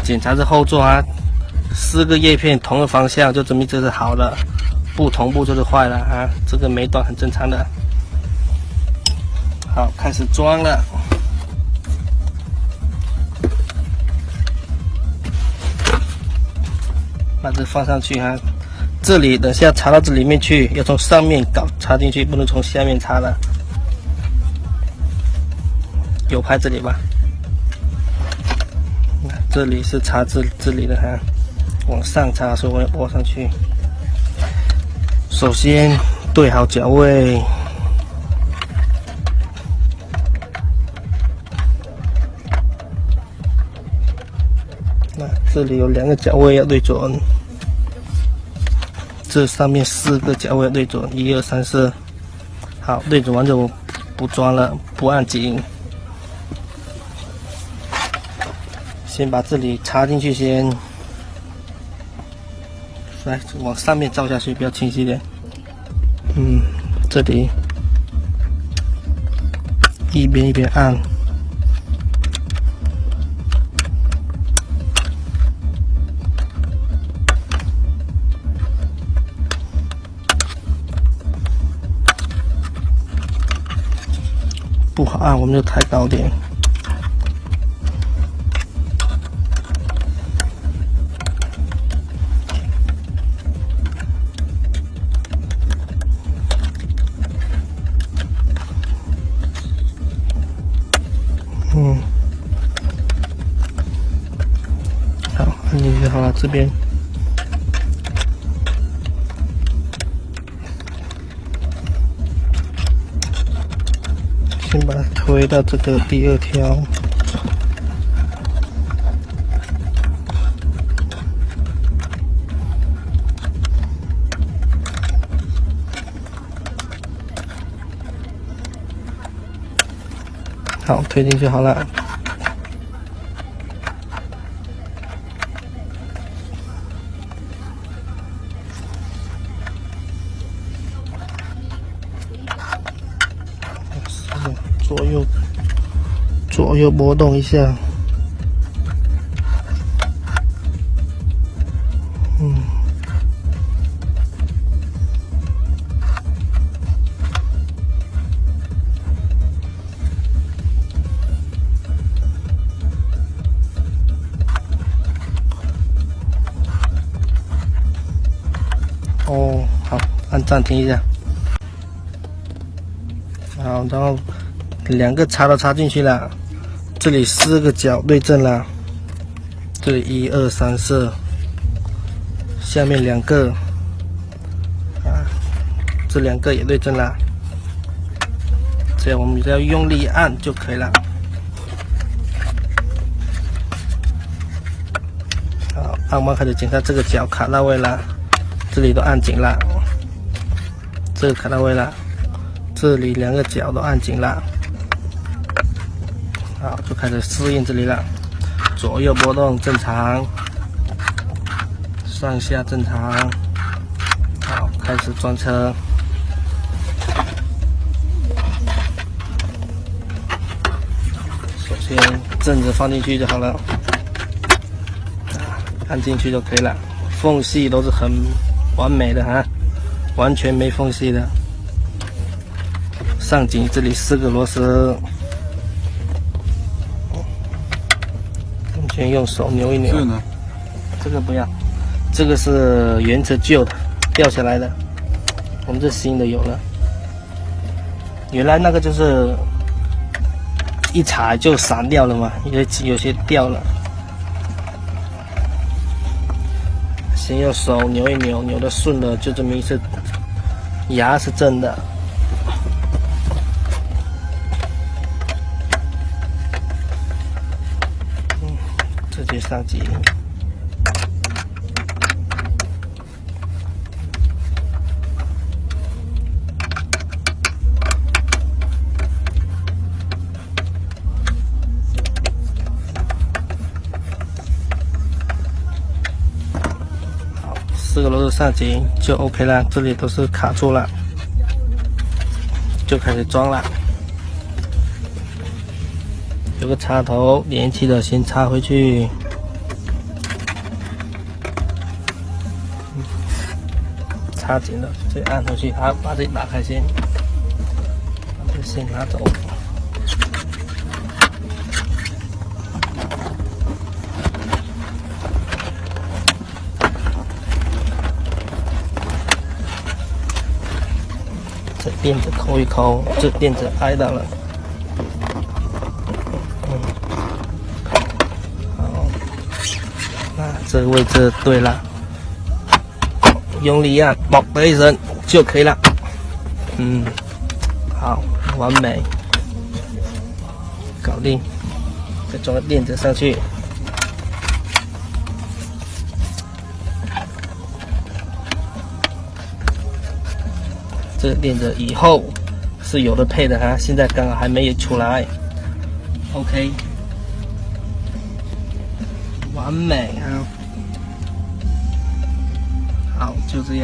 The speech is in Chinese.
检查这后座啊，4个叶片同个方向就证明这是好的，不同步就是坏了啊，这个没断很正常的。好，开始装了。把这放上去啊，这里等下插到这里面去，要从上面插进去，不能从下面插了。有拍这里吧？这里是插这里的哈，往上插，所以我要握上去。首先对好脚位。那这里有2个脚位要对准，这上面4个脚位要对准，1、2、3、4。好，对准完之后不装了，不按紧，先把这里插进去先。来，往上面照下去，比较清晰一点。这里一边按。不好按，我们就抬高点。好，按进去好了，这边。先把它推到这个第2条，好，推进去好了。左右波动一下，哦，好，按暂停一下，好，然后2个插都插进去了。这里4个角对正了，这里1、2、3、4，下面2个啊，这2个也对正了，这样我们只要用力按就可以了。好，按完开始检查这个角卡到位了，这里都按紧了，这个卡到位了，这里2个角都按紧了。好，就开始适应这里了，左右波动正常，上下正常。好，开始装车。首先正着放进去就好了，按进去就可以了，缝隙都是很完美的哈，完全没缝隙的。上紧这里4个螺丝。先用手扭一扭。这个呢？这个不要，这个是原车旧的，掉下来的。我们这新的有了。原来那个就是一踩就散掉了嘛，有些掉了。先用手扭一扭，扭得顺了，就证明是牙是正的。直接上机。好，4个螺丝上紧就 OK 了，这里都是卡住了，就开始装了。有个插头连起的，先插回去。插紧了，所以按回去。好，把这打开先，把这线拿走。这垫子抠一抠，这垫子挨到了。好，那这个位置对了，用力按，嘣的一声就可以了。好，完美，搞定。再装个垫子上去。这个垫子以后是有的配的哈，现在刚好还没有出来。OK， 完美啊！好，就这样。